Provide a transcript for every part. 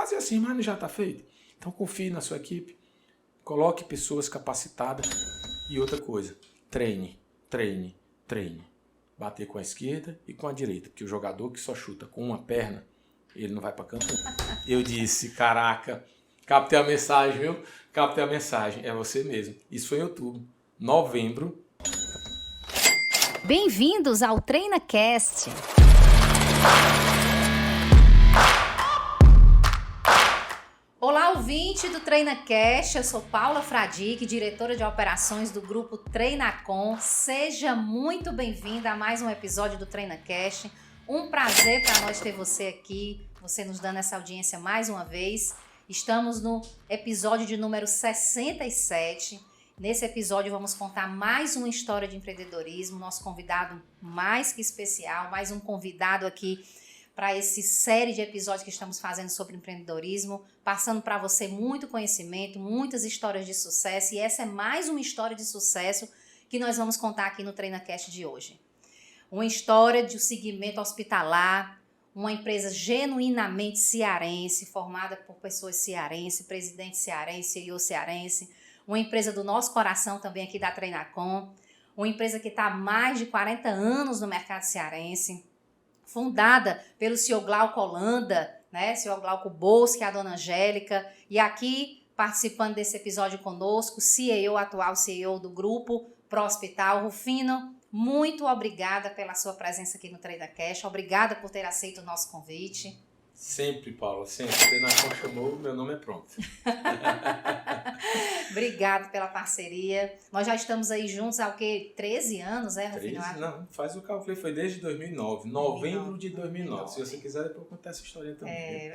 fazer assim, mas não já está feito. Então confie na sua equipe, coloque pessoas capacitadas e outra coisa, treine. Bater com a esquerda e com a direita, porque o jogador que só chuta com uma perna, ele não vai para campo. Eu disse, caraca, captei a mensagem, viu? Captei a mensagem, é você mesmo. Isso foi em outubro, novembro. Bem-vindos ao TreinaCast. Olá, ouvinte do TreinaCast, eu sou Paula Fradique, diretora de operações do grupo Treinacom. Seja muito bem-vinda a mais um episódio do TreinaCast. Um prazer para nós ter você aqui, você nos dando essa audiência mais uma vez. Estamos no episódio de número 67. Nesse episódio vamos contar mais uma história de empreendedorismo. Nosso convidado mais que especial, mais um convidado aqui para essa série de episódios que estamos fazendo sobre empreendedorismo, passando para você muito conhecimento, muitas histórias de sucesso, e essa é mais uma história de sucesso que nós vamos contar aqui no TreinaCast de hoje. Uma história de um segmento hospitalar, uma empresa genuinamente cearense, formada por pessoas cearenses, presidente cearense, CEO cearense, uma empresa do nosso coração também aqui da Treinacom, uma empresa que está há mais de 40 anos no mercado cearense, fundada pelo senhor Glauco Holanda, né? Senhor Glauco Bolso, que é a dona Angélica, e aqui participando desse episódio conosco, atual CEO do grupo Pro Hospital. Rufino, muito obrigada pela sua presença aqui no TreinaCast, obrigada por ter aceito o nosso convite. Sempre, Paula, sempre. O Treinacom chamou, meu nome é pronto. Obrigado pela parceria. Nós já estamos aí juntos há o quê? 13 anos, é, Rufino? 13? Não, faz o cálculo, foi desde 2009, novembro de 2009. Se você quiser, depois eu contar essa história também.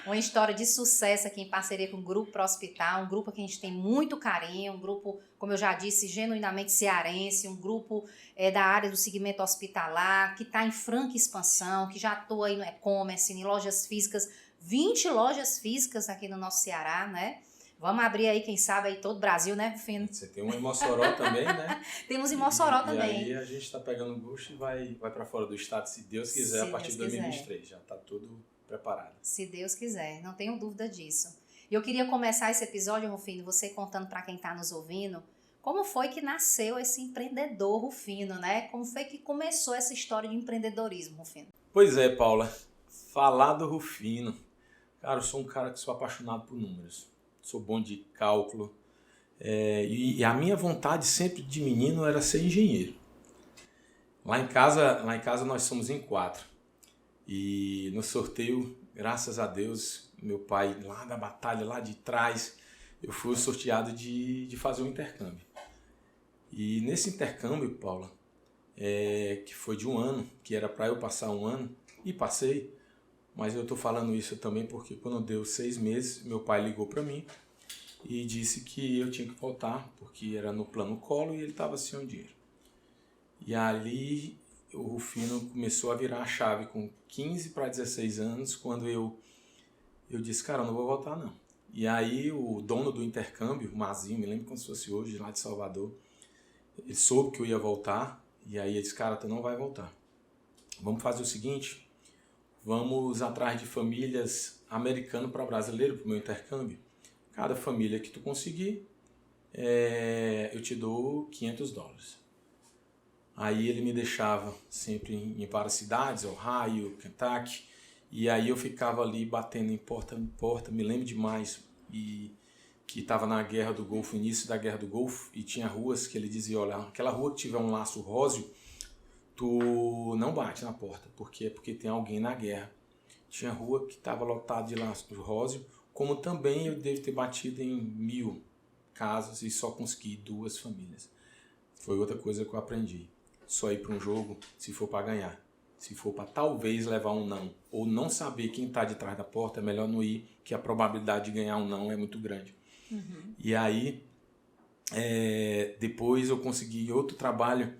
Uma história de sucesso aqui em parceria com o Grupo Pro Hospital, um grupo que a gente tem muito carinho, um grupo, como eu já disse, genuinamente cearense, um grupo da área do segmento hospitalar, que está em franca expansão, que já atua aí no e-commerce, em lojas físicas, 20 lojas físicas aqui no nosso Ceará, né? Vamos abrir aí, quem sabe, aí todo o Brasil, né, Rufino? Você tem uma em Mossoró também, né? Temos em Mossoró também. E aí a gente está pegando o gosto e vai para fora do estado, se Deus quiser, a partir de 2023. Já está tudo preparado. Se Deus quiser, não tenho dúvida disso. E eu queria começar esse episódio, Rufino, você contando para quem está nos ouvindo, como foi que nasceu esse empreendedor, Rufino, né? Como foi que começou essa história de empreendedorismo, Rufino? Pois é, Paula. Falar do Rufino. Cara, eu sou um cara que sou apaixonado por números. Sou bom de cálculo. E a minha vontade sempre de menino era ser engenheiro. Lá em casa nós somos em 4. E no sorteio, graças a Deus, meu pai lá da batalha, lá de trás, eu fui sorteado de fazer um intercâmbio. E nesse intercâmbio, Paula, que foi de um ano, que era para eu passar um ano, e passei. Mas eu estou falando isso também porque quando deu 6 meses, meu pai ligou para mim e disse que eu tinha que voltar, porque era no plano Collor e ele estava sem o dinheiro. E ali o Rufino começou a virar a chave com 15 para 16 anos, quando eu disse, cara, eu não vou voltar não. E aí o dono do intercâmbio, o Mazinho, me lembro como se fosse hoje, lá de Salvador, ele soube que eu ia voltar, e aí ele disse, cara, tu não vai voltar. Vamos fazer o seguinte, vamos atrás de famílias americanas para brasileiro, para o meu intercâmbio. Cada família que tu conseguir, eu te dou $500. Aí ele me deixava sempre em várias cidades, Ohio, Kentucky, e aí eu ficava ali batendo em porta em porta, me lembro demais, e que estava na Guerra do Golfo, início da Guerra do Golfo, e tinha ruas que ele dizia, olha, aquela rua que tiver um laço róseo, tu não bate na porta, porque tem alguém na guerra. Tinha rua que estava lotada de laço róseo, como também eu devo ter batido em 1000 casas e só consegui 2 famílias. Foi outra coisa que eu aprendi. Só ir para um jogo se for para ganhar. Se for para talvez levar um não, ou não saber quem está de trás da porta, é melhor não ir, que a probabilidade de ganhar um não é muito grande. Uhum. E aí, depois eu consegui outro trabalho.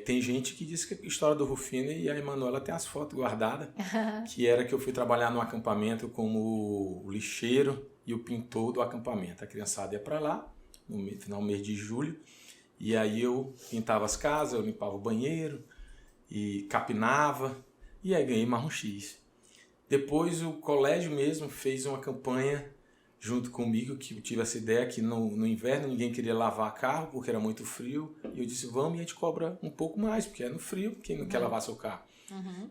Tem gente que diz que a história do Rufino, e a Emanuela tem as fotos guardadas, que era que eu fui trabalhar no acampamento como o lixeiro e o pintor do acampamento. A criançada ia para lá, no final do mês de julho, e aí eu pintava as casas, eu limpava o banheiro, e capinava, e aí ganhei marrom X. Depois o colégio mesmo fez uma campanha junto comigo, que eu tive essa ideia que no inverno ninguém queria lavar carro porque era muito frio. E eu disse, vamos, e a gente cobra um pouco mais, porque é no frio, quem não quer lavar seu carro?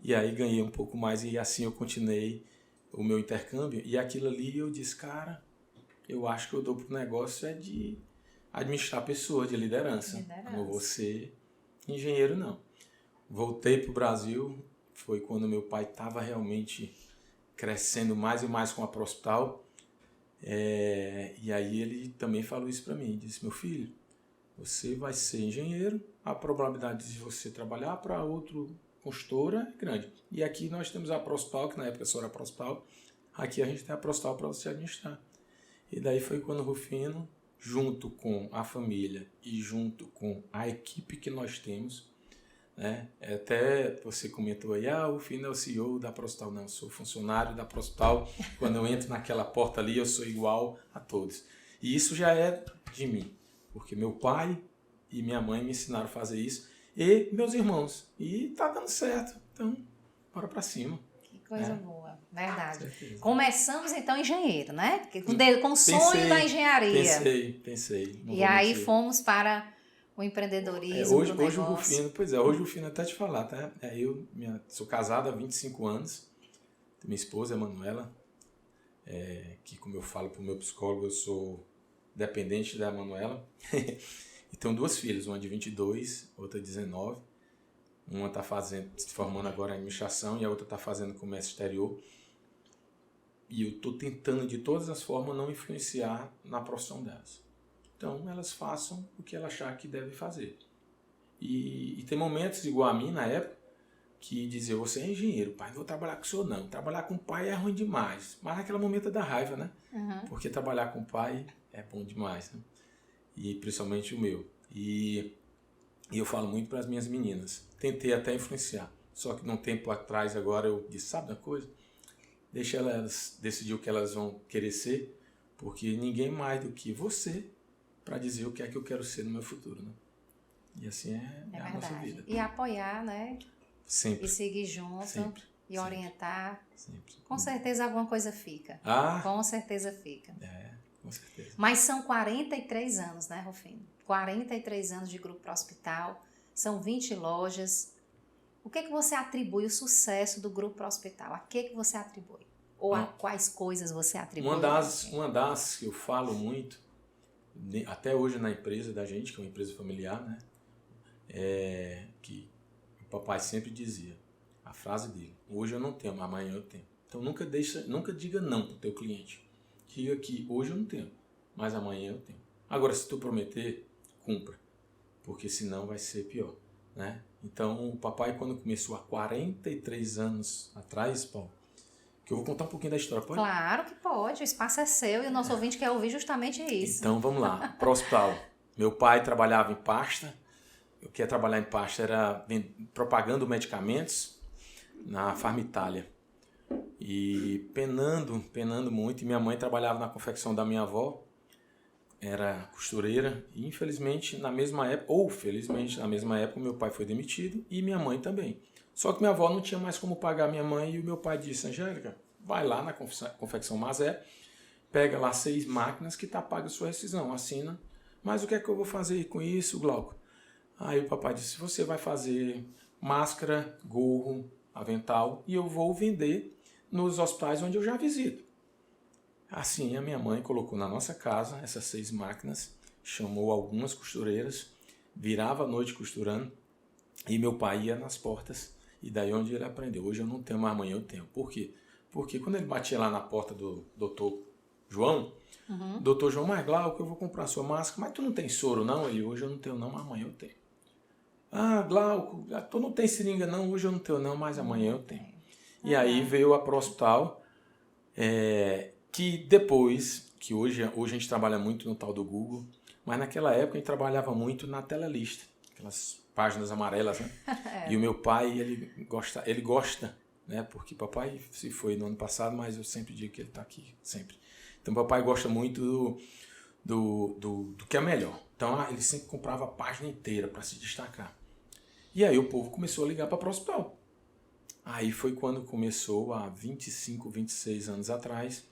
E aí ganhei um pouco mais e assim eu continuei o meu intercâmbio. E aquilo ali eu disse, cara, eu acho que eu dou pro negócio é de administrar pessoas, de liderança. Não vou ser engenheiro, não. Voltei pro Brasil, foi quando meu pai estava realmente crescendo mais e mais com a ProHospital. E aí ele também falou isso para mim, disse, meu filho, você vai ser engenheiro, a probabilidade de você trabalhar para outro consultora é grande. E aqui nós temos a ProHospital, que na época só era ProHospital, aqui a gente tem a ProHospital para você administrar. E daí foi quando o Rufino, junto com a família e junto com a equipe que nós temos, né? Até você comentou aí, o Rufino é o CEO da ProHospital. Não, eu sou funcionário da ProHospital. Quando eu entro naquela porta ali, eu sou igual a todos. E isso já é de mim, porque meu pai e minha mãe me ensinaram a fazer isso, e meus irmãos. E tá dando certo. Então, bora pra cima. Que coisa boa, verdade. Certeza. Começamos então engenheiro, né? Com o sonho da engenharia. Pensei. E aí fomos para o empreendedorismo, hoje o Rufino, hoje o Rufino até te falar, tá? Sou casado há 25 anos, minha esposa é a Manuela, que como eu falo para o meu psicólogo, eu sou dependente da Manuela, e tenho 2 filhas, uma de 22, outra de 19, uma está se formando agora em administração e a outra está fazendo comércio exterior, e eu estou tentando de todas as formas não influenciar na profissão delas. Então, elas façam o que ela achar que deve fazer. E tem momentos, igual a mim, na época, que dizia, você é engenheiro, pai, não vou trabalhar com o senhor não. Trabalhar com o pai é ruim demais. Mas naquele momento é da raiva, né? Porque trabalhar com o pai é bom demais, né? E principalmente o meu. E eu falo muito para as minhas meninas. Tentei até influenciar. Só que num tempo atrás, agora, eu disse, sabe uma coisa? Deixa elas decidir o que elas vão querer ser, porque ninguém mais do que você para dizer o que é que eu quero ser no meu futuro, né? E assim é a nossa vida. E apoiar, né? Sempre. E seguir junto. Sempre. E orientar. Sempre. Com certeza alguma coisa fica. Com certeza fica. Com certeza. Mas são 43 anos, né, Rufino? 43 anos de Grupo ProHospital, são 20 lojas. O que você atribui o sucesso do Grupo ProHospital? A que você atribui? Ou a quais coisas você atribui? Uma das que eu falo muito, até hoje na empresa da gente, que é uma empresa familiar, né? Que o papai sempre dizia, a frase dele, hoje eu não tenho, mas amanhã eu tenho. Então nunca diga não para o teu cliente. Diga que hoje eu não tenho, mas amanhã eu tenho. Agora, se tu prometer, cumpra, porque senão vai ser pior, né? Então, o papai, quando começou há 43 anos atrás, Paulo, que eu vou contar um pouquinho da história, pode? Claro que pode, o espaço é seu e o nosso ouvinte quer ouvir justamente isso. Então, vamos lá. ProHospital. Meu pai trabalhava em pasta. Eu queria trabalhar em pasta, era propagando medicamentos na Farmitália. E penando muito. E minha mãe trabalhava na confecção da minha avó, era costureira. E infelizmente, na mesma época, ou felizmente, na mesma época, meu pai foi demitido e minha mãe também. Só que minha avó não tinha mais como pagar minha mãe e o meu pai disse, Angélica, vai lá na confecção Mazé, pega lá 6 máquinas que tá paga a sua rescisão, assina. Mas o que é que eu vou fazer com isso, Glauco? Aí o papai disse, você vai fazer máscara, gorro, avental e eu vou vender nos hospitais onde eu já visito. Assim, a minha mãe colocou na nossa casa essas 6 máquinas, chamou algumas costureiras, virava a noite costurando e meu pai ia nas portas e daí onde ele aprendeu. Hoje eu não tenho, mas amanhã eu tenho. Por quê? Porque quando ele batia lá na porta do doutor João, doutor João, mas Glauco, eu vou comprar a sua máscara, mas tu não tem soro não? Ele, hoje eu não tenho não, mas amanhã eu tenho. Ah, Glauco, tu não tem seringa não? Hoje eu não tenho não, mas amanhã eu tenho. E aí veio a ProHospital, que depois, que hoje a gente trabalha muito no tal do Google, mas naquela época a gente trabalhava muito na Telelista, aquelas páginas amarelas, né? E o meu pai, ele gosta, né? Porque papai se foi no ano passado, mas eu sempre digo que ele está aqui, sempre. Então papai gosta muito do que é melhor. Então ele sempre comprava a página inteira para se destacar. E aí o povo começou a ligar para a ProHospital. Aí foi quando começou, há 25, 26 anos atrás,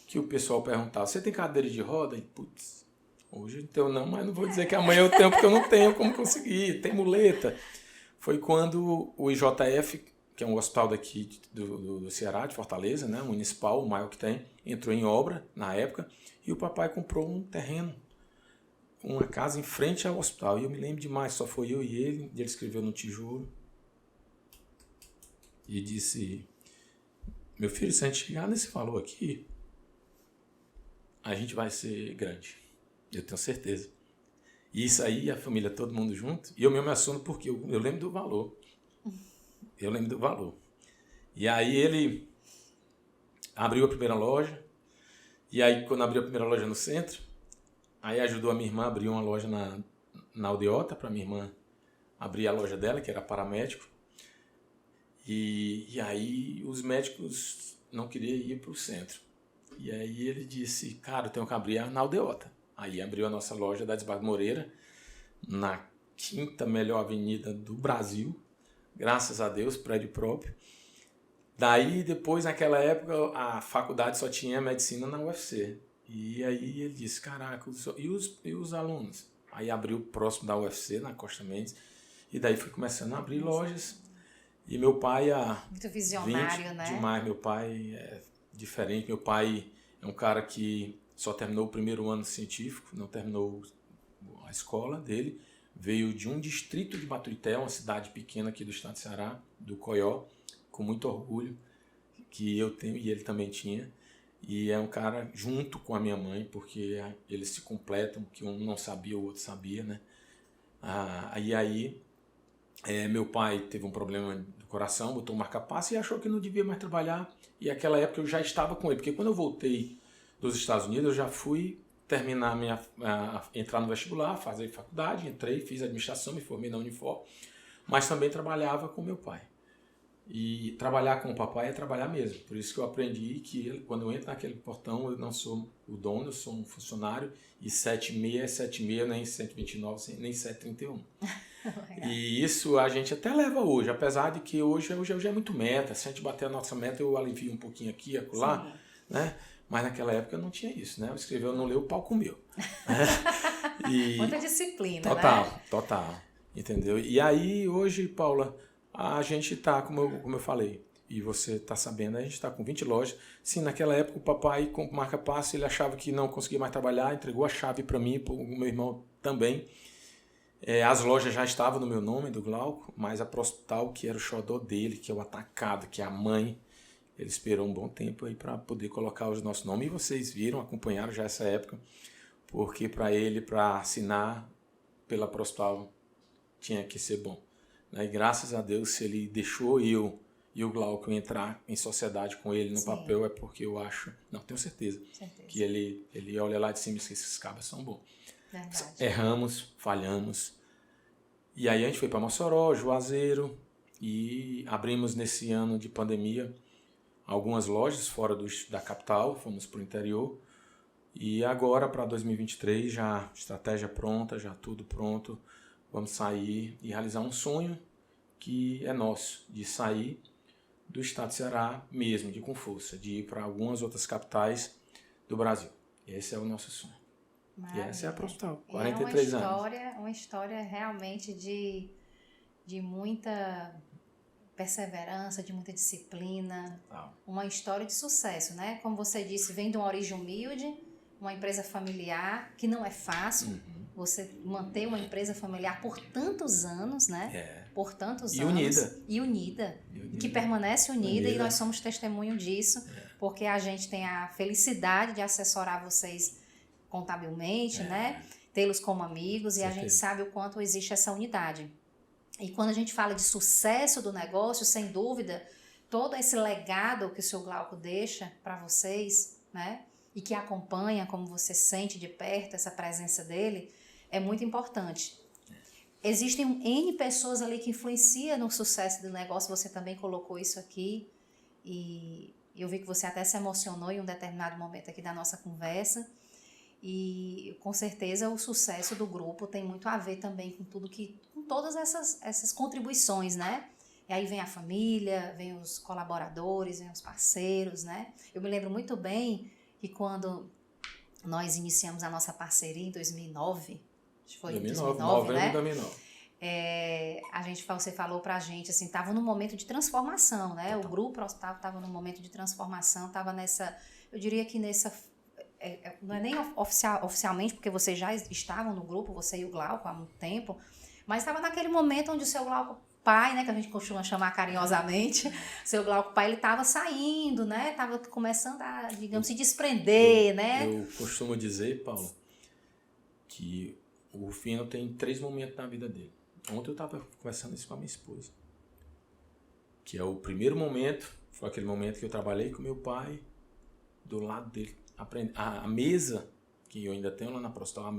que o pessoal perguntava, você tem cadeira de roda? E, putz, hoje eu tenho não, mas não vou dizer que amanhã eu tenho, porque eu não tenho como conseguir, tem muleta. Foi quando o IJF, que é um hospital daqui do Ceará, de Fortaleza, né, municipal, o maior que tem, entrou em obra na época, e o papai comprou um terreno, uma casa em frente ao hospital. E eu me lembro demais, só foi eu e ele escreveu no tijolo e disse, meu filho, se a gente chegar nesse valor aqui, a gente vai ser grande, eu tenho certeza. E isso aí, a família, todo mundo junto, e eu me emociono porque eu lembro do valor. Eu lembro do valor. E aí ele abriu a primeira loja, e aí quando abriu a primeira loja no centro, aí ajudou a minha irmã a abrir uma loja na Aldeota, para minha irmã abrir a loja dela, que era paramédico. E aí os médicos não queriam ir para o centro. E aí ele disse, cara, eu tenho que abrir na Aldeota. Aí abriu a nossa loja da Desembarque Moreira, na 5ª melhor avenida do Brasil, graças a Deus, prédio próprio. Daí, depois, naquela época, a faculdade só tinha medicina na UFC. E aí ele disse, caraca, e os alunos? Aí abriu próximo da UFC, na Costa Mendes, e daí foi começando a abrir lojas. E meu pai, muito visionário, né? Demais, meu pai é diferente. Meu pai é um cara que só terminou o primeiro ano científico, não terminou a escola dele. Veio de um distrito de Baturité, uma cidade pequena aqui do estado de Ceará, do Coió, com muito orgulho, que eu tenho e ele também tinha. E é um cara junto com a minha mãe, porque eles se completam, que um não sabia, o outro sabia, né? E aí, meu pai teve um problema do coração, botou um marca-passo e achou que não devia mais trabalhar. E naquela época eu já estava com ele, porque quando eu voltei dos Estados Unidos, eu já fui terminar entrar no vestibular, fazer faculdade, entrei, fiz administração, me formei na Unifor, mas também trabalhava com meu pai. E trabalhar com o papai é trabalhar mesmo. Por isso que eu aprendi que quando eu entro naquele portão, eu não sou o dono, eu sou um funcionário, e 7,6 é 7,6, nem 129, nem 7,31. E isso a gente até leva hoje, apesar de que hoje é muito meta. Se a gente bater a nossa meta, eu alivio um pouquinho aqui, acolá, né? Mas naquela época não tinha isso, né? Eu escrevi, eu não leio, o pau comeu. Muita disciplina, total, né? Total, entendeu? E aí, hoje, Paula, a gente tá, como eu falei, e você tá sabendo, a gente tá com 20 lojas. Sim, naquela época o papai, com marca-passo, ele achava que não conseguia mais trabalhar, entregou a chave para mim, para o meu irmão também. As lojas já estavam no meu nome, do Glauco, mas a Prospital, que era o xodó dele, que é o atacado, que é a mãe, ele esperou um bom tempo aí para poder colocar os nossos nomes. E vocês viram, acompanharam já essa época, porque para ele, para assinar pela Prospital, tinha que ser bom. E graças a Deus, se ele deixou eu e o Glauco entrar em sociedade com ele no Sim. papel, é porque eu acho, não, tenho certeza. Que ele olha lá de cima e diz que esses cabras são bons. Verdade. Erramos, falhamos. E aí a gente foi para Mossoró, Juazeiro, e abrimos nesse ano de pandemia algumas lojas fora da capital, fomos para o interior. E agora, para 2023, já estratégia pronta, já tudo pronto. Vamos sair e realizar um sonho que é nosso, de sair do estado de Ceará mesmo, com força, de ir para algumas outras capitais do Brasil. Esse é o nosso sonho. Maravilha. E essa é a Prospital, 43 anos. Uma história realmente de muita perseverança, de muita disciplina, uma história de sucesso, né? Como você disse, vem de uma origem humilde, uma empresa familiar, que não é fácil, você manter uma empresa familiar por tantos anos, né? Por tantos anos. E unida. Que permanece unida, e nós somos testemunho disso, porque a gente tem a felicidade de assessorar vocês contabilmente, né? Tê-los como amigos, e a gente sabe o quanto existe essa unidade. E quando a gente fala de sucesso do negócio, sem dúvida, todo esse legado que o seu Glauco deixa para vocês, né? E que acompanha, como você sente de perto essa presença dele, é muito importante. Existem N pessoas ali que influenciam no sucesso do negócio, você também colocou isso aqui, e eu vi que você até se emocionou em um determinado momento aqui da nossa conversa. E com certeza o sucesso do grupo tem muito a ver também com tudo com todas essas contribuições, né? E aí vem a família, vem os colaboradores, vem os parceiros, né? Eu me lembro muito bem que quando nós iniciamos a nossa parceria em 2009, acho que foi em 2009, novembro né? de 2009. Você falou pra gente, assim, tava num momento de transformação, né? Total. O grupo Prostavo tava num momento de transformação, tava nessa, eu diria que nessa, não é nem oficialmente, porque vocês já estavam no grupo, você e o Glauco há muito tempo, mas estava naquele momento onde o seu Glauco pai, né, que a gente costuma chamar carinhosamente, seu Glauco pai, ele estava saindo, né? Tava começando a, digamos, se desprender, né? Eu costumo dizer, Paulo, que o Rufino tem 3 momentos na vida dele. Ontem eu estava conversando isso com a minha esposa. Que é o primeiro momento, foi aquele momento que eu trabalhei com meu pai, do lado dele. A mesa, que eu ainda tenho lá na Prostal, a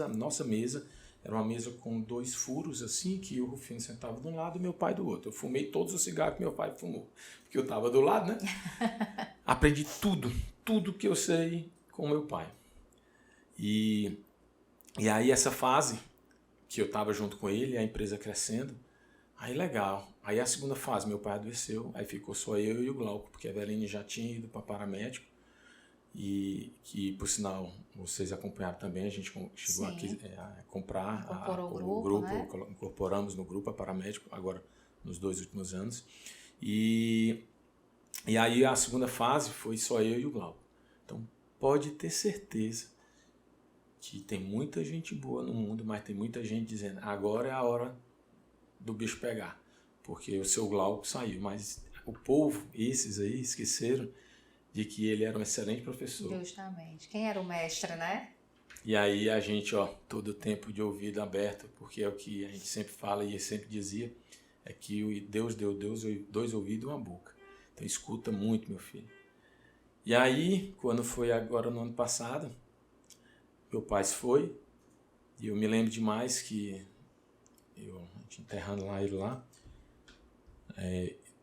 nossa mesa, era uma mesa com 2 furos, assim, que o Rufino sentava de um lado e meu pai do outro. Eu fumei todos os cigarros que meu pai fumou, porque eu estava do lado, né? Aprendi tudo que eu sei com meu pai. E aí essa fase, que eu estava junto com ele, a empresa crescendo, aí legal. Aí a segunda fase, meu pai adoeceu, aí ficou só eu e o Glauco, porque a Eveline já tinha ido para paramédico, e que, por sinal, vocês acompanharam também, a gente chegou aqui a comprar o grupo, né? Incorporamos no grupo a paramédico, agora nos 2 últimos anos. E aí a segunda fase foi só eu e o Glauco. Então pode ter certeza que tem muita gente boa no mundo, mas tem muita gente dizendo, agora é a hora do bicho pegar, porque o seu Glauco saiu, mas o povo, esses aí, esqueceram de que ele era um excelente professor. Justamente. Quem era o mestre, né? E aí a gente, todo o tempo de ouvido aberto, porque é o que a gente sempre fala e sempre dizia, é que Deus deu 2 ouvidos e 1 boca. Então escuta muito, meu filho. E aí, quando foi agora no ano passado, meu pai se foi, e eu me lembro demais que a gente enterrando ele lá,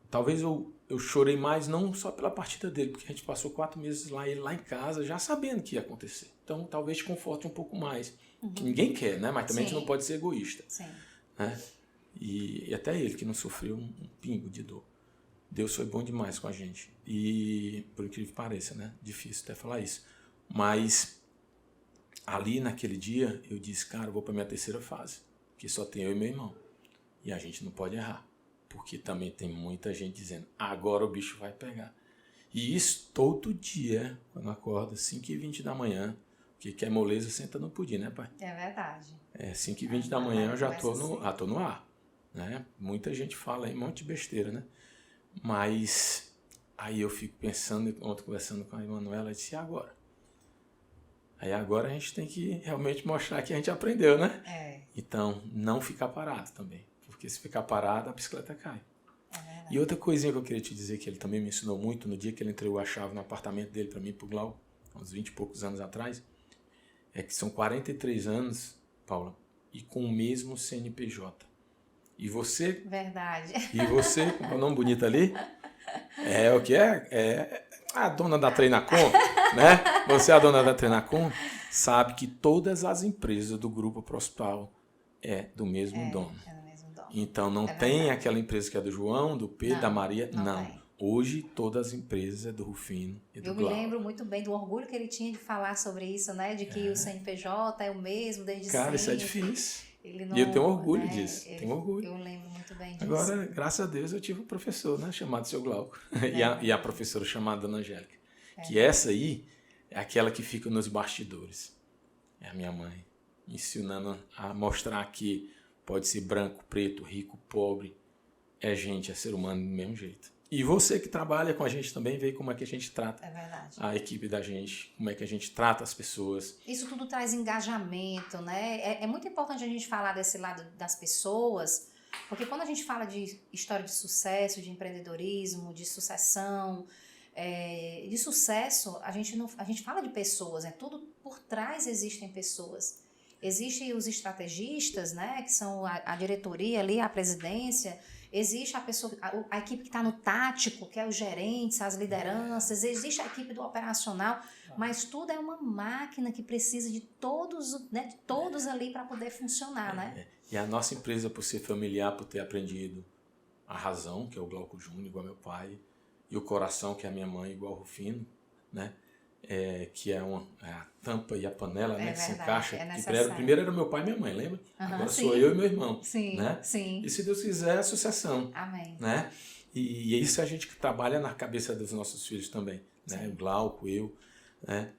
talvez eu chorei mais não só pela partida dele, porque a gente passou 4 meses ele lá em casa, já sabendo o que ia acontecer. Então talvez te conforte um pouco mais, que ninguém quer, né? Mas também a gente não pode ser egoísta. Sim. Né? E até ele que não sofreu um pingo de dor. Deus foi bom demais com a gente. E por incrível que pareça, né? Difícil até falar isso. Mas ali naquele dia eu disse, cara, eu vou para minha 3ª fase, que só tem eu e meu irmão. E a gente não pode errar, porque também tem muita gente dizendo, agora o bicho vai pegar. E isso todo dia, quando acorda, 5h20 da manhã, porque quer moleza, senta no pudim, né, pai? É verdade. 5h20 da manhã eu já tô no ar. Né? Muita gente fala aí um monte de besteira, né? Mas aí eu fico pensando, ontem conversando com a Emanuela, ela disse, e agora? Aí agora a gente tem que realmente mostrar que a gente aprendeu, né? Então, não ficar parado também. Porque se ficar parado, a bicicleta cai. E outra coisinha que eu queria te dizer, que ele também me ensinou muito, no dia que ele entregou a chave no apartamento dele para mim e pro Glauco, uns 20 e poucos anos atrás, é que são 43 anos, Paula, e com o mesmo CNPJ. E você... Verdade. E você, com o nome bonito ali, é o que é? É a dona da Treinacom, né? Você é a dona da Treinacom, sabe que todas as empresas do Grupo Prostal é do mesmo dono. É do mesmo dono. Então não tem aquela empresa que é do João, do Pedro, da Maria, não. Hoje todas as empresas é do Rufino e do Glauco. Eu me lembro muito bem do orgulho que ele tinha de falar sobre isso, né? De que o CNPJ é o mesmo desde sempre. Cara, isso é difícil. Não, e eu tenho orgulho disso. Tenho orgulho. Eu lembro muito bem disso. Agora, graças a Deus, eu tive um professor, né, chamado seu Glauco. E a professora chamada Dona Angélica. Que essa aí é aquela que fica nos bastidores. É a minha mãe. Ensinando a mostrar que pode ser branco, preto, rico, pobre. É gente, é ser humano do mesmo jeito. E você que trabalha com a gente também vê como é que a gente trata a equipe da gente, como é que a gente trata as pessoas. Isso tudo traz engajamento, né? É muito importante a gente falar desse lado das pessoas, porque quando a gente fala de história de sucesso, de empreendedorismo, de sucessão, de sucesso, a gente fala de pessoas, tudo por trás existem pessoas. Existem os estrategistas, né, que são a diretoria ali, a presidência. Existe a equipe que está no tático, que é os gerentes, as lideranças, existe a equipe do operacional, mas tudo é uma máquina que precisa de todos, né, de todos ali para poder funcionar, né? E a nossa empresa, por ser familiar, por ter aprendido a razão, que é o Glauco Júnior, igual meu pai, e o coração, que é a minha mãe, igual o Rufino, né? Que é a tampa e a panela, né? Que se encaixa. Primeiro era meu pai e minha mãe, lembra? Agora sou eu e meu irmão. Sim, né? sim. E se Deus quiser, é sucessão. Amém. Né? E é isso a gente que trabalha na cabeça dos nossos filhos também. Né? O Glauco, eu. Né?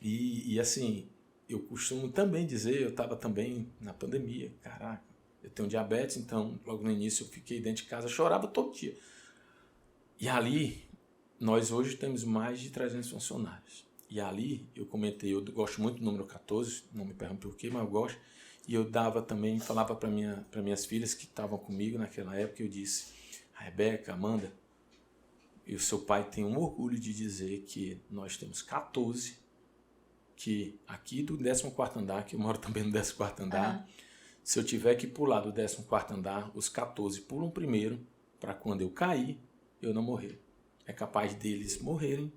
E assim, eu costumo também dizer, eu estava também na pandemia, caraca, eu tenho diabetes, então logo no início eu fiquei dentro de casa, chorava todo dia. E ali, nós hoje temos mais de 300 funcionários. E ali, eu comentei, eu gosto muito do número 14, não me pergunte por quê, mas eu gosto. E eu dava também, falava para minhas filhas que estavam comigo naquela época, eu disse, Rebeca, Amanda, e o seu pai tem um orgulho de dizer que nós temos 14, que aqui do 14º andar, que eu moro também no 14º andar, se eu tiver que pular do 14º andar, os 14 pulam primeiro, para quando eu cair, eu não morrer. É capaz deles morrerem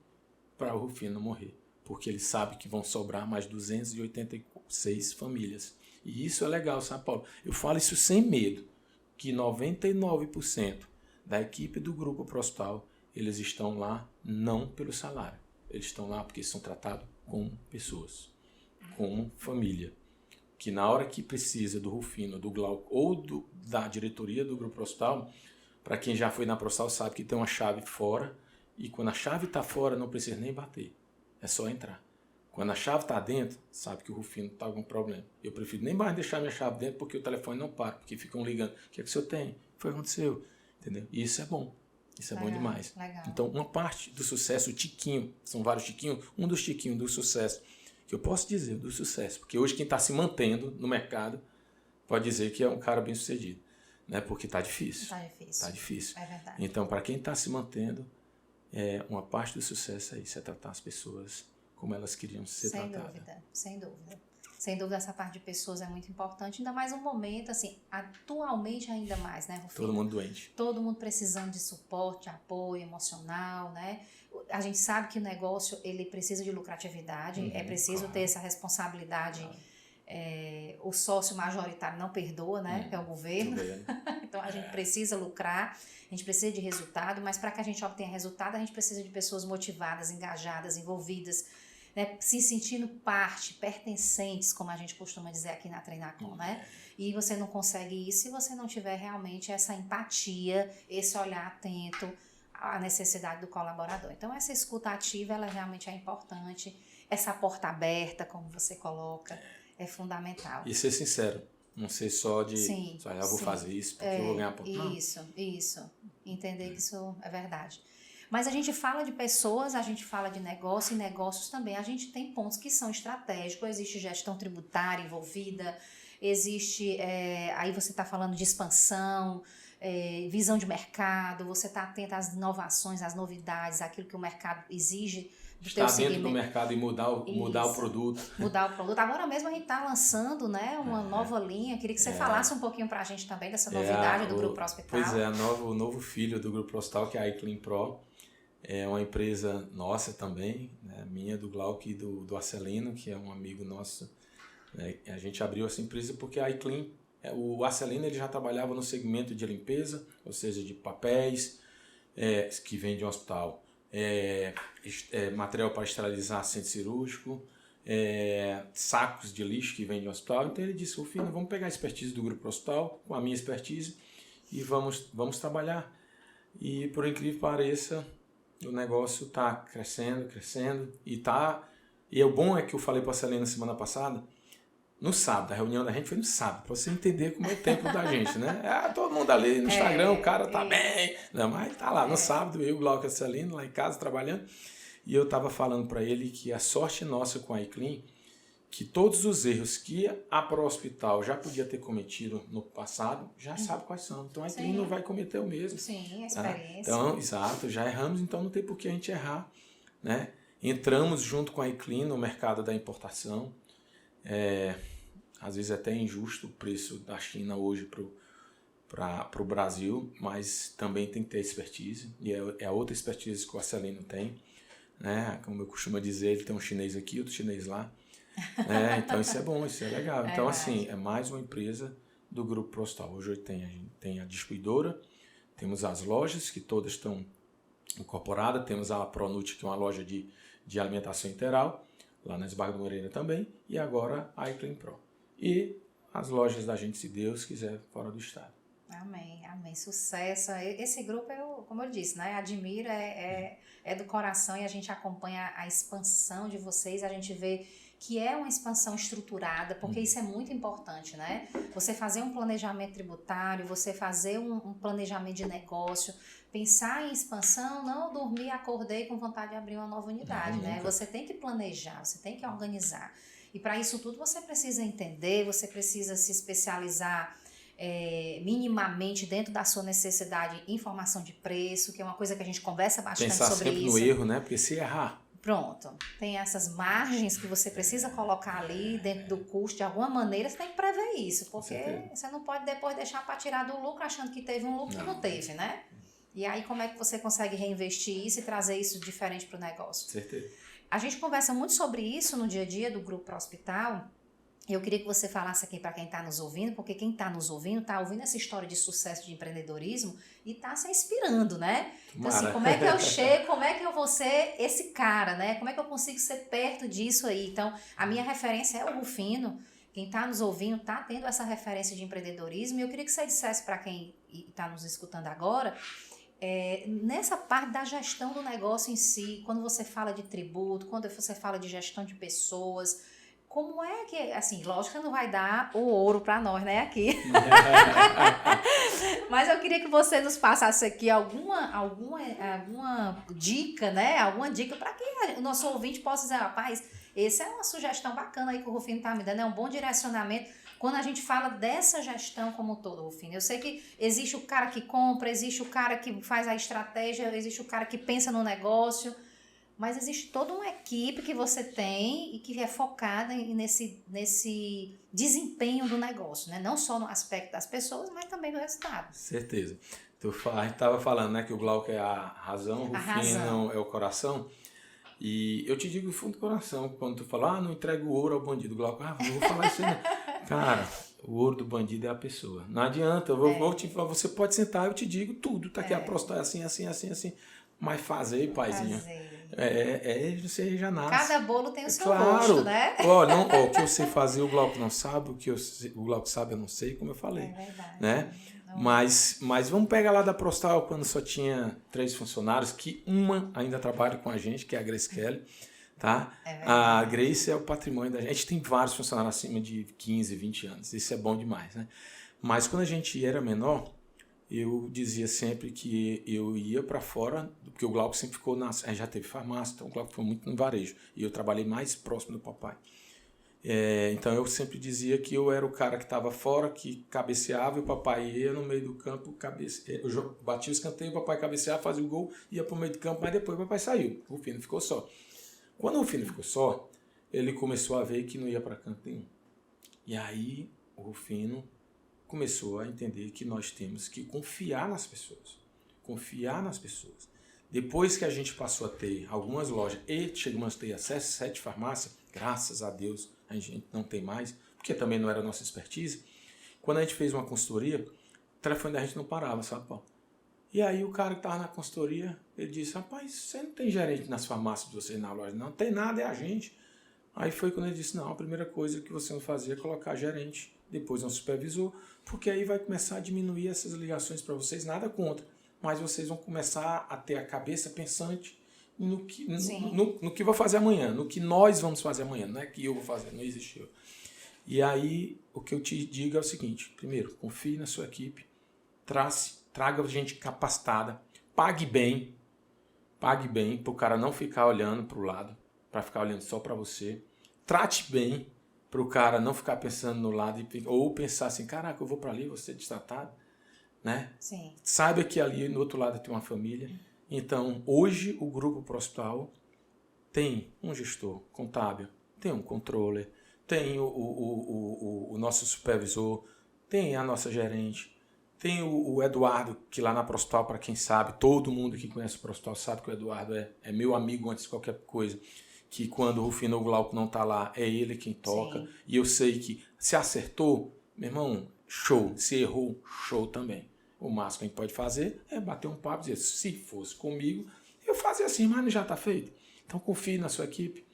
para o Rufino não morrer, porque ele sabe que vão sobrar mais 286 famílias. E isso é legal, sabe, Paulo? Eu falo isso sem medo, que 99% da equipe do Grupo Prostal, eles estão lá não pelo salário. Eles estão lá porque são tratados como pessoas, como família. Que na hora que precisa do Rufino, do Glauco ou da diretoria do Grupo Prostal, para quem já foi na Prostal sabe que tem uma chave fora, e quando a chave está fora não precisa nem bater, é só entrar. Quando a chave está dentro, sabe que o Rufino está com algum problema. Eu prefiro nem mais deixar minha chave dentro porque o telefone não para, porque ficam ligando. O que é que o senhor tem? O que aconteceu? Entendeu? E isso é bom. Isso é bom demais. Legal. Então, uma parte do sucesso, o tiquinho, são vários tiquinhos, um dos tiquinhos do sucesso, que eu posso dizer do sucesso, porque hoje quem está se mantendo no mercado pode dizer que é um cara bem sucedido, né? Porque está difícil. Está difícil. É verdade. Então, para quem está se mantendo, uma parte do sucesso é isso, é tratar as pessoas como elas queriam ser tratadas. Sem dúvida. Sem dúvida, essa parte de pessoas é muito importante, ainda mais um momento, assim, atualmente ainda mais, né, Rufino? Todo mundo doente. Todo mundo precisando de suporte, apoio emocional, né? A gente sabe que o negócio, ele precisa de lucratividade, é preciso ter essa responsabilidade. O sócio majoritário não perdoa, né? Que é o governo. Então, a gente precisa lucrar, a gente precisa de resultado, mas para que a gente obtenha resultado, a gente precisa de pessoas motivadas, engajadas, envolvidas, né, se sentindo parte, pertencentes, como a gente costuma dizer aqui na Treinacom, né? E você não consegue isso se você não tiver realmente essa empatia, esse olhar atento à necessidade do colaborador. Então, essa escuta ativa, ela realmente é importante. Essa porta aberta, como você coloca, é fundamental. E ser sincero. Não ser só de, eu vou fazer isso porque eu vou ganhar ponto. Isso. Entender que isso é verdade. Mas a gente fala de pessoas, a gente fala de negócio e negócios também. A gente tem pontos que são estratégicos, existe gestão tributária envolvida, existe, aí você está falando de expansão, visão de mercado, você está atento às inovações, às novidades, aquilo que o mercado exige do teu segmento. Estar dentro do mercado e mudar o produto. Mudar o produto. Agora mesmo a gente está lançando, né, uma nova linha. Queria que você falasse um pouquinho para a gente também dessa novidade do Grupo Prostal. Pois é, o novo filho do Grupo Prostal, que é a iClean Pro. É uma empresa nossa também, né, minha, do Glauco e do Arcelino, que é um amigo nosso. Né, a gente abriu essa empresa porque a iClean, o Arcelino ele já trabalhava no segmento de limpeza, ou seja, de papéis que vem de um hospital, material para esterilizar centro cirúrgico, sacos de lixo que vem de um hospital. Então ele disse, Rufino, vamos pegar a expertise do Grupo Hospital com a minha expertise e vamos trabalhar. E por incrível que pareça, o negócio está crescendo e o bom é que eu falei para a Celina semana passada, no sábado, a reunião da gente foi no sábado, para você entender como é o tempo da gente, né? Todo mundo ali no Instagram, o cara tá bem, não, mas tá lá no sábado, eu, o Glauco e a Celina, lá em casa trabalhando, e eu tava falando para ele que a sorte nossa com a iClean, que todos os erros que a Pro Hospital já podia ter cometido no passado, já sabe quais são. Então a iClean não vai cometer o mesmo. Sim, a experiência. Então, exato, já erramos, então não tem por que a gente errar. Né? Entramos junto com a iClean no mercado da importação. Às vezes é até injusto o preço da China hoje para o Brasil, mas também tem que ter expertise. E é a outra expertise que o Arcelino tem. Né? Como eu costumo dizer, ele tem um chinês aqui, outro chinês lá. Então isso é bom, isso é legal. Então assim, é mais uma empresa do Grupo Prostal. Hoje a gente tem a distribuidora, Temos as lojas, que todas estão incorporadas. Temos a Pronut, que é uma loja de alimentação integral, lá na Esbarra do Moreira também. E agora a iClean Pro. E as lojas da gente, se Deus quiser, fora do estado. Amém, amém. Sucesso. Esse grupo, como eu disse, né? Admiro, é do coração, e a gente acompanha a expansão de vocês, a gente vê que é uma expansão estruturada, porque isso é muito importante, né? Você fazer um planejamento tributário, você fazer um planejamento de negócio, pensar em expansão, não dormir, acordei com vontade de abrir uma nova unidade, né? Você tem que planejar, você tem que organizar. E para isso tudo você precisa entender, você precisa se especializar minimamente dentro da sua necessidade em informação de preço, que é uma coisa que a gente conversa bastante Pensar sobre sempre isso. no erro, né? Porque se errar... Pronto, tem essas margens que você precisa colocar ali dentro do custo, de alguma maneira você tem que prever isso, porque você não pode depois deixar para tirar do lucro achando que teve um lucro que não teve, né? E aí como é que você consegue reinvestir isso e trazer isso diferente para o negócio? Certeza. A gente conversa muito sobre isso no dia a dia do Grupo Pro Hospital. Eu queria que você falasse aqui para quem está nos ouvindo, porque quem está nos ouvindo está ouvindo essa história de sucesso de empreendedorismo e está se inspirando, né? Então, assim, como é que eu chego, como é que eu vou ser esse cara, né? Como é que eu consigo ser perto disso aí? Então, a minha referência é o Rufino. Quem está nos ouvindo está tendo essa referência de empreendedorismo. E eu queria que você dissesse para quem está nos escutando agora, nessa parte da gestão do negócio em si, quando você fala de tributo, quando você fala de gestão de pessoas... Como é que, assim, lógico que não vai dar o ouro para nós, né, aqui. Mas eu queria que você nos passasse aqui alguma dica, né, alguma dica para que o nosso ouvinte possa dizer, rapaz, essa é uma sugestão bacana aí que o Rufino está me dando, é um bom direcionamento quando a gente fala dessa gestão como um todo, Rufino. Eu sei que existe o cara que compra, existe o cara que faz a estratégia, existe o cara que pensa no negócio, mas existe toda uma equipe que você tem e que é focada nesse desempenho do negócio, né? Não só no aspecto das pessoas, mas também do resultado. Certeza. A gente estava falando, né, que o Glauco é a razão, o Rufino é o coração. E eu te digo do fundo do coração, quando tu fala, não entrega o ouro ao bandido. O Glauco, vou falar isso aí. Cara, o ouro do bandido é a pessoa. Não adianta, eu vou te falar, você pode sentar, eu te digo tudo. Tá aqui a próstata, assim. Mas fazer, paizinho. Você já nasce. Cada bolo tem o seu gosto, né? O que eu sei fazer, o Glauco não sabe. O Glauco sabe, eu não sei, como eu falei. É verdade. Né? Mas vamos pegar lá da Prostal, quando só tinha 3 funcionários, que uma ainda trabalha com a gente, que é a Grace Kelly. Tá? A Grace é o patrimônio da gente. A gente tem vários funcionários acima de 15, 20 anos. Isso é bom demais, né? Mas quando a gente era menor, eu dizia sempre que eu ia para fora, porque o Glauco sempre ficou já teve farmácia, então o Glauco foi muito no varejo, e eu trabalhei mais próximo do papai. Então eu sempre dizia que eu era o cara que estava fora, que cabeceava, e o papai ia no meio do campo, eu batia o escanteio, o papai cabeceava, fazia o gol, ia para o meio do campo, mas depois o papai saiu, o Rufino ficou só. Quando o Rufino ficou só, ele começou a ver que não ia para canto nenhum. E aí o Rufino começou a entender que nós temos que confiar nas pessoas. Confiar nas pessoas. Depois que a gente passou a ter algumas lojas e chegamos a ter acesso a 7 farmácias, graças a Deus a gente não tem mais, porque também não era a nossa expertise. Quando a gente fez uma consultoria, o telefone da gente não parava, sabe, Paulo? E aí o cara que estava na consultoria, ele disse, rapaz, você não tem gerente nas farmácias de vocês na loja? Não tem nada, é a gente. Aí foi quando ele disse, não, a primeira coisa que você não fazia é colocar gerente, depois um supervisor, porque aí vai começar a diminuir essas ligações para vocês, nada contra, mas vocês vão começar a ter a cabeça pensante no que vou fazer amanhã, no que nós vamos fazer amanhã, não é que eu vou fazer, não existe eu. E aí o que eu te digo é o seguinte, primeiro, confie na sua equipe, traga gente capacitada, pague bem para o cara não ficar olhando para o lado, para ficar olhando só para você, trate bem, para o cara não ficar pensando no lado ou pensar assim, caraca, eu vou para ali, vou ser destratado, né? Sim. Saiba que ali no outro lado tem uma família. Então, hoje o Grupo Pro Hospital tem um gestor contábil, tem um controller, tem o nosso supervisor, tem a nossa gerente, tem o Eduardo, que lá na Pro Hospital, para quem sabe, todo mundo que conhece o Pro Hospital sabe que o Eduardo é meu amigo antes de qualquer coisa. Que quando o Rufino ou o Glauco não tá lá, é ele quem toca. Sim. E eu sei que se acertou, meu irmão, show. Se errou, show também. O máximo que a gente pode fazer é bater um papo e dizer, se fosse comigo, eu fazia assim, mas não já está feito. Então confie na sua equipe,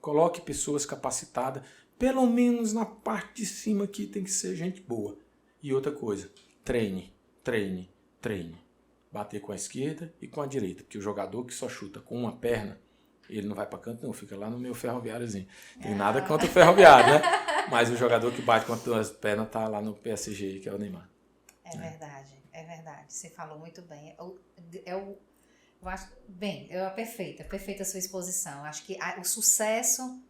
coloque pessoas capacitadas, pelo menos na parte de cima que tem que ser gente boa. E outra coisa, treine. Bater com a esquerda e com a direita, porque o jogador que só chuta com uma perna, ele não vai para canto não, fica lá no meu ferroviáriozinho. Tem nada contra o ferroviário, né? Mas o jogador que bate com as duas pernas tá lá no PSG, que é o Neymar. É verdade. Você falou muito bem. Eu acho, bem, perfeita a sua exposição. Acho que o sucesso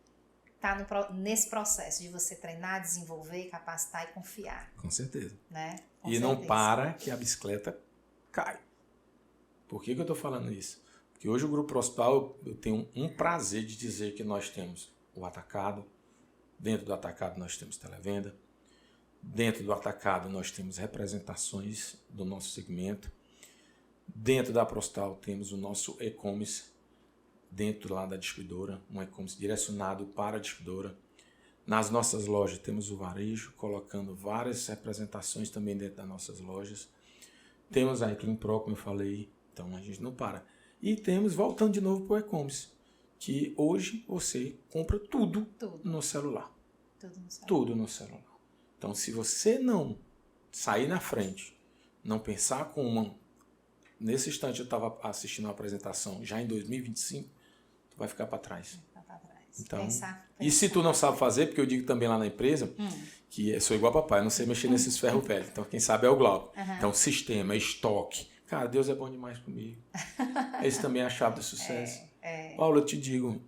está nesse processo de você treinar, desenvolver, capacitar e confiar. Com certeza. Né? E não para que a bicicleta cai. Por que eu estou falando isso? Porque hoje o Grupo Hospital, eu tenho um prazer de dizer que nós temos o atacado, dentro do atacado nós temos televenda, dentro do atacado nós temos representações do nosso segmento, dentro da Prostal temos o nosso e-commerce, dentro lá da distribuidora, um e-commerce direcionado para a distribuidora. Nas nossas lojas temos o varejo, colocando várias representações também dentro das nossas lojas. Temos a Clean Pro, como eu falei, então a gente não para. E temos, voltando de novo para o e-commerce, que hoje você compra tudo no celular. Tudo no celular. Então, se você não sair na frente, não pensar com uma... Nesse instante eu estava assistindo uma apresentação, já em 2025, tu vai ficar para trás. Então, pensar. E se tu não sabe fazer, porque eu digo também lá na empresa, que eu sou igual a papai, eu não sei mexer nesses ferros velhos. Então, quem sabe é o Glauco. Então, sistema, estoque. Cara, Deus é bom demais comigo. Esse também é a chave do sucesso. Paulo, eu te digo,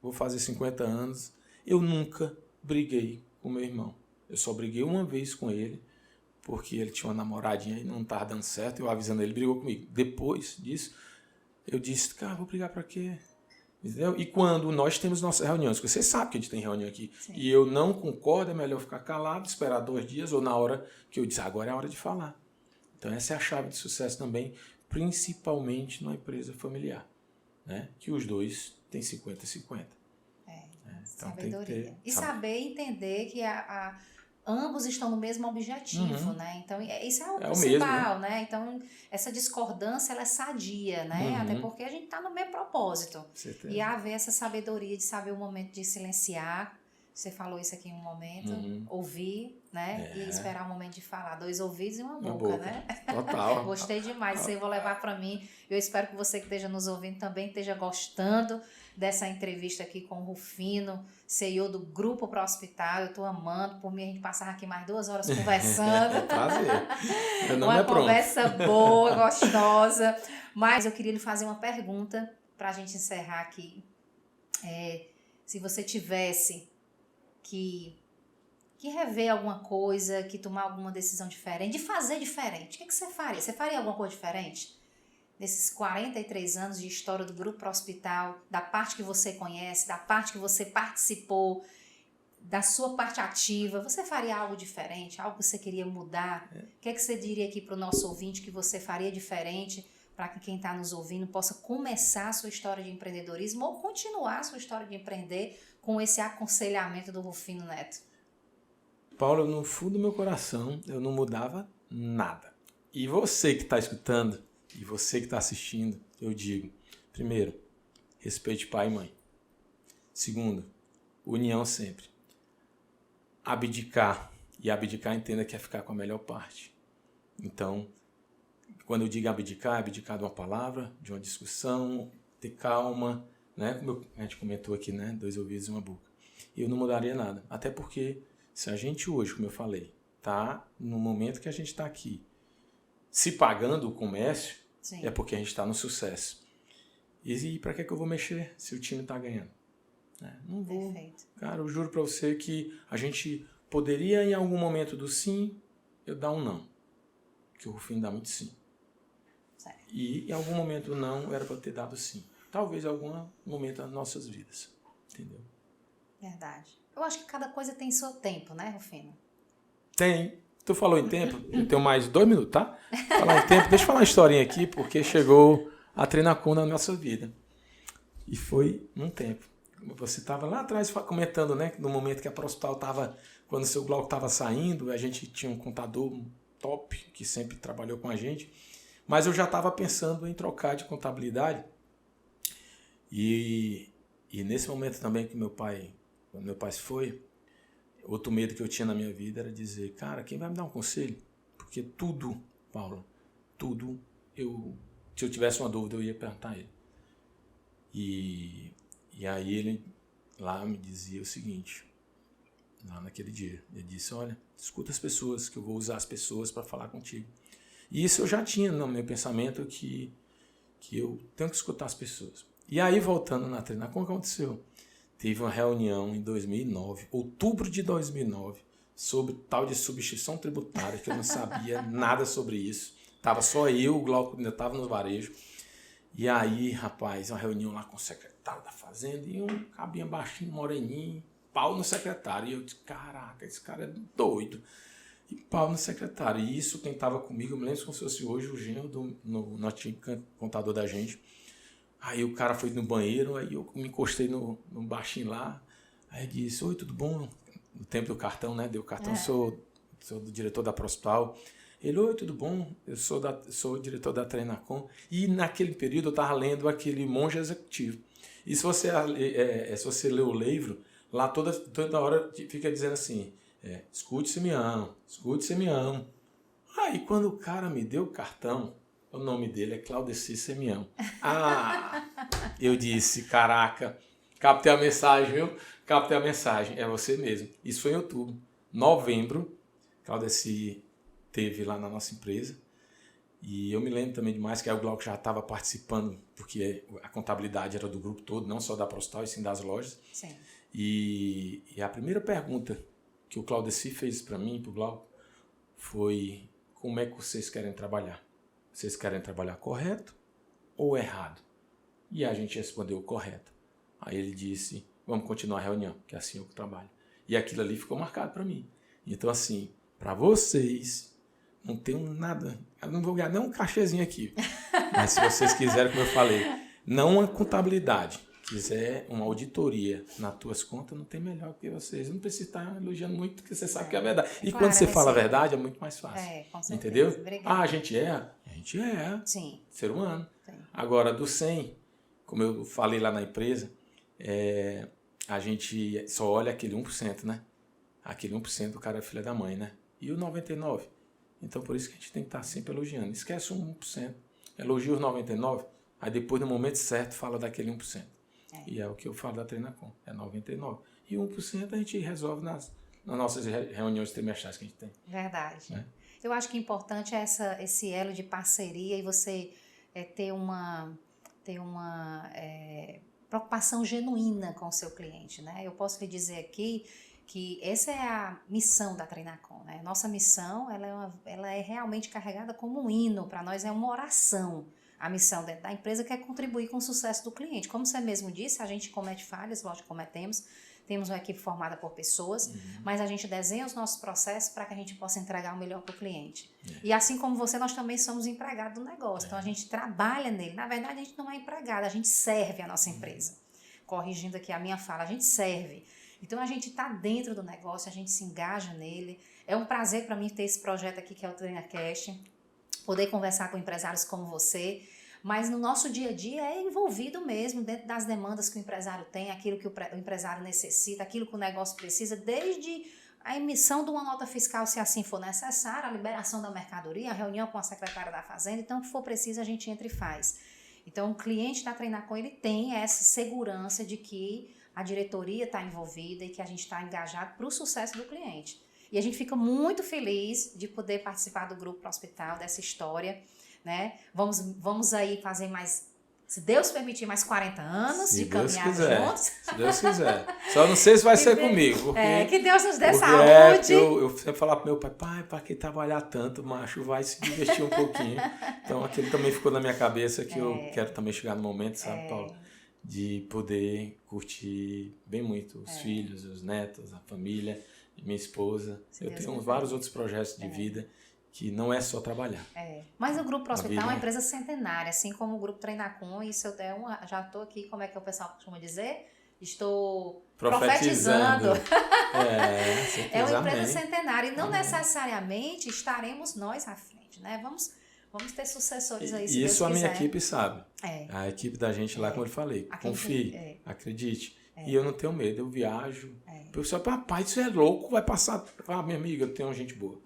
vou fazer 50 anos, eu nunca briguei com meu irmão. Eu só briguei uma vez com ele, porque ele tinha uma namoradinha e não estava dando certo. Eu avisando ele, brigou comigo. Depois disso, eu disse, cara, vou brigar para quê? Entendeu? E quando nós temos nossas reuniões, porque você sabe que a gente tem reunião aqui, sim, e eu não concordo, é melhor ficar calado, esperar 2 dias, ou na hora que eu disse, agora é a hora de falar. Então essa é a chave de sucesso também, principalmente numa empresa familiar, né? Que os dois têm 50-50. Então, sabedoria. E saber entender que ambos estão no mesmo objetivo, né? Então, isso é o principal, mesmo, né? Então, essa discordância, ela é sadia, né? Até porque a gente está no mesmo propósito. Certeza. E haver essa sabedoria de saber o momento de silenciar. Você falou isso aqui em um momento. Ouvir, né? E esperar o momento de falar. 2 ouvidos e uma boca, né? Total. Gostei demais. Isso aí eu vou levar para mim. Eu espero que você que esteja nos ouvindo também esteja gostando dessa entrevista aqui com o Rufino, CEO do Grupo Pro Hospital. Eu estou amando. Por mim, a gente passava aqui mais 2 horas conversando. É prazer. Meu nome uma conversa boa, gostosa. Mas eu queria lhe fazer uma pergunta para a gente encerrar aqui. Se você tivesse que rever alguma coisa, que tomar alguma decisão diferente, de fazer diferente, o que você faria? Você faria alguma coisa diferente? Nesses 43 anos de história do Grupo Pro Hospital, da parte que você conhece, da parte que você participou, da sua parte ativa, você faria algo diferente? Algo que você queria mudar? O que você diria aqui para o nosso ouvinte que você faria diferente para que quem está nos ouvindo possa começar a sua história de empreendedorismo ou continuar a sua história de empreender com esse aconselhamento do Rufino Neto? Paulo, no fundo do meu coração, eu não mudava nada. E você que está escutando, e você que está assistindo, eu digo, primeiro, respeite pai e mãe. Segundo, união sempre. Abdicar. E abdicar, entenda que é ficar com a melhor parte. Então, quando eu digo abdicar, é abdicar de uma palavra, de uma discussão, ter calma, né? Como a gente comentou aqui, né? 2 ouvidos e uma boca. Eu não mudaria nada. Até porque, se a gente hoje, como eu falei, tá no momento que a gente está aqui, se pagando o comércio, sim, é porque a gente está no sucesso. E para que eu vou mexer se o time está ganhando? Não vou. Perfeito. Cara, eu juro para você que a gente poderia, em algum momento do sim, eu dar um não. Que o Rufino dá muito sim. Certo. E em algum momento o não era para ter dado sim. Talvez em algum momento das nossas vidas. Entendeu? Verdade. Eu acho que cada coisa tem seu tempo, né, Rufino? Tem. Tu falou em tempo, eu tenho mais 2 minutos, tá? Falar em tempo, deixa eu falar uma historinha aqui, porque chegou a Treinacom na nossa vida. E foi um tempo. Você estava lá atrás comentando, né? No momento que a Prostal estava, quando o seu Glauco estava saindo, a gente tinha um contador top, que sempre trabalhou com a gente, mas eu já estava pensando em trocar de contabilidade. E nesse momento também que quando meu pai se foi, outro medo que eu tinha na minha vida era dizer, cara, quem vai me dar um conselho? Porque tudo, Paulo, tudo, se eu tivesse uma dúvida, eu ia perguntar a ele. E aí ele lá me dizia o seguinte, lá naquele dia, ele disse, olha, escuta as pessoas, que eu vou usar as pessoas para falar contigo. E isso eu já tinha no meu pensamento que eu tenho que escutar as pessoas. E aí, voltando na Treinacom, o que aconteceu? Teve uma reunião em 2009, outubro de 2009, sobre tal de substituição tributária, que eu não sabia nada sobre isso. Tava só eu, o Glauco ainda estava no varejo. E aí, rapaz, uma reunião lá com o secretário da Fazenda e um cabinha baixinho, moreninho, pau no secretário. E eu disse, caraca, esse cara é doido. E pau no secretário. E isso, quem estava comigo, eu me lembro como se fosse hoje o Gênio, no contador da gente. Aí o cara foi no banheiro, aí eu me encostei no baixinho lá. Aí disse, oi, tudo bom? No tempo do cartão, né? Deu cartão, sou do diretor da Prospal. Ele, oi, tudo bom? Eu sou o diretor da Treinacom. E naquele período eu estava lendo aquele Monge Executivo. E se você ler o livro, lá toda hora fica dizendo assim, escute se me ama, escute se me ama. Aí quando o cara me deu o cartão, o nome dele é Claudeci Semião. Eu disse, caraca, captei a mensagem, viu? Captei a mensagem, é você mesmo. Isso foi em outubro. Novembro, Claudeci teve lá na nossa empresa. E eu me lembro também demais que aí o Glauco já estava participando, porque a contabilidade era do grupo todo, não só da Prostal, e sim das lojas. Sim. E a primeira pergunta que o Claudeci fez para mim, para o Glauco, foi como é que vocês querem trabalhar? Vocês querem trabalhar correto ou errado? E a gente respondeu correto. Aí ele disse, vamos continuar a reunião, que é assim eu trabalho. E aquilo ali ficou marcado para mim. Então assim, para vocês, não tenho nada, eu não vou ganhar nem um cachezinho aqui. Mas se vocês quiserem, como eu falei, não uma contabilidade, quiser uma auditoria nas tuas contas, não tem melhor que vocês. Não precisa estar elogiando muito, porque você sabe que é verdade. E claro, quando você fala a verdade, é muito mais fácil. Com certeza. Entendeu? Obrigada. A gente erra? A gente erra. Sim. Ser humano. Sim. Agora, do 100, como eu falei lá na empresa, a gente só olha aquele 1%, né? Aquele 1% do cara é filha da mãe, né? E o 99%? Então, por isso que a gente tem que estar sempre elogiando. Esquece o 1%. Elogia os 99%. Aí depois, no momento certo, fala daquele 1%. E é o que eu falo da Treinacom, é 99%. E 1% a gente resolve nas nossas reuniões trimestrais que a gente tem. Verdade. Né? Eu acho que importante é esse elo de parceria e você ter uma preocupação genuína com o seu cliente. Né? Eu posso lhe dizer aqui que essa é a missão da Treinacom. Né? Nossa missão ela é realmente carregada como um hino, para nós é uma oração. A missão dentro da empresa que é contribuir com o sucesso do cliente. Como você mesmo disse, a gente comete falhas, lógico que cometemos, temos uma equipe formada por pessoas, mas a gente desenha os nossos processos para que a gente possa entregar o melhor para o cliente. E assim como você, nós também somos empregados do negócio, então a gente trabalha nele. Na verdade, a gente não é empregado, a gente serve a nossa empresa. Corrigindo aqui a minha fala, a gente serve. Então a gente está dentro do negócio, a gente se engaja nele. É um prazer para mim ter esse projeto aqui que é o TreinaCast, poder conversar com empresários como você, mas no nosso dia a dia é envolvido mesmo dentro das demandas que o empresário tem, aquilo que o empresário necessita, aquilo que o negócio precisa, desde a emissão de uma nota fiscal, se assim for necessário, a liberação da mercadoria, a reunião com a secretária da Fazenda, então, o que for preciso, a gente entra e faz. Então, o cliente da Treinacom, ele tem essa segurança de que a diretoria está envolvida e que a gente está engajado para o sucesso do cliente. E a gente fica muito feliz de poder participar do Grupo Prospital, dessa história, né? Vamos aí fazer mais, se Deus permitir, mais 40 anos de caminhada juntos. Se Deus quiser. Só não sei se vai ser comigo. Porque, que Deus nos dê saúde. Eu sempre falava pro meu pai, para que trabalhar tanto, macho, vai se divertir um pouquinho. Então aquilo também ficou na minha cabeça que eu quero também chegar no momento, sabe, Paulo? De poder curtir bem muito os filhos, os netos, a família, minha esposa. Eu tenho vários outros projetos de vida que não é só trabalhar. Mas o Grupo Prospital é uma empresa centenária, assim como o Grupo Treinacom, isso já estou aqui, como é que o pessoal costuma dizer? estou profetizando. É uma empresa centenária e não necessariamente estaremos nós à frente, né? Vamos ter sucessores aí, se Deus Isso a minha quiser. equipe sabe. A equipe da gente lá, como eu falei, confie, acredite. E eu não tenho medo, eu viajo. O pessoal, papai, isso é louco, vai passar. Minha amiga, eu tenho gente boa.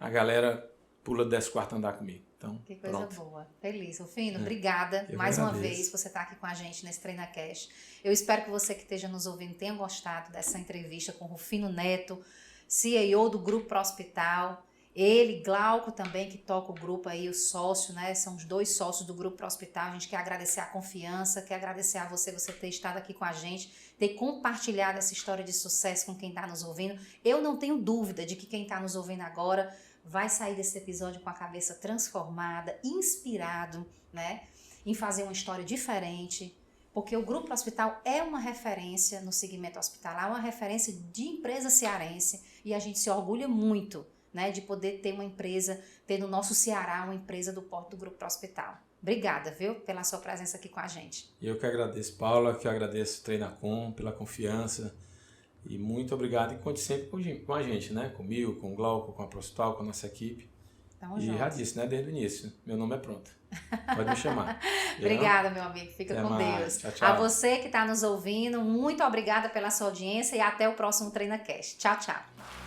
A galera pula 14º andar comigo. Então, que coisa pronto. boa. Feliz. Rufino, obrigada mais uma vez por você estar aqui com a gente nesse TreinaCast. Eu espero que você que esteja nos ouvindo tenha gostado dessa entrevista com o Rufino Neto, CEO do Grupo Prospital. Ele, Glauco também, que toca o grupo aí, o sócio, né? São os 2 sócios do Grupo Prospital. A gente quer agradecer a confiança, quer agradecer a você ter estado aqui com a gente, ter compartilhado essa história de sucesso com quem está nos ouvindo. Eu não tenho dúvida de que quem está nos ouvindo agora vai sair desse episódio com a cabeça transformada, inspirado, né? Em fazer uma história diferente, porque o Grupo Prospital é uma referência no segmento hospitalar, uma referência de empresa cearense e a gente se orgulha muito, né, de poder ter uma empresa, ter no nosso Ceará uma empresa do porte do Grupo Prospital. Obrigada, viu, pela sua presença aqui com a gente. Eu que agradeço, Paula, que eu agradeço o TreinaCom pela confiança e muito obrigado e conte sempre com a gente, né, comigo, com o Glauco, com a Prospital, com a nossa equipe. Tamo e junto. já disse, né, desde o início, meu nome é pronto. Pode me chamar. Obrigada, meu amigo. Fica até com mais. Deus. Tchau, tchau. A você que está nos ouvindo, muito obrigada pela sua audiência e até o próximo TreinaCast. Tchau, tchau.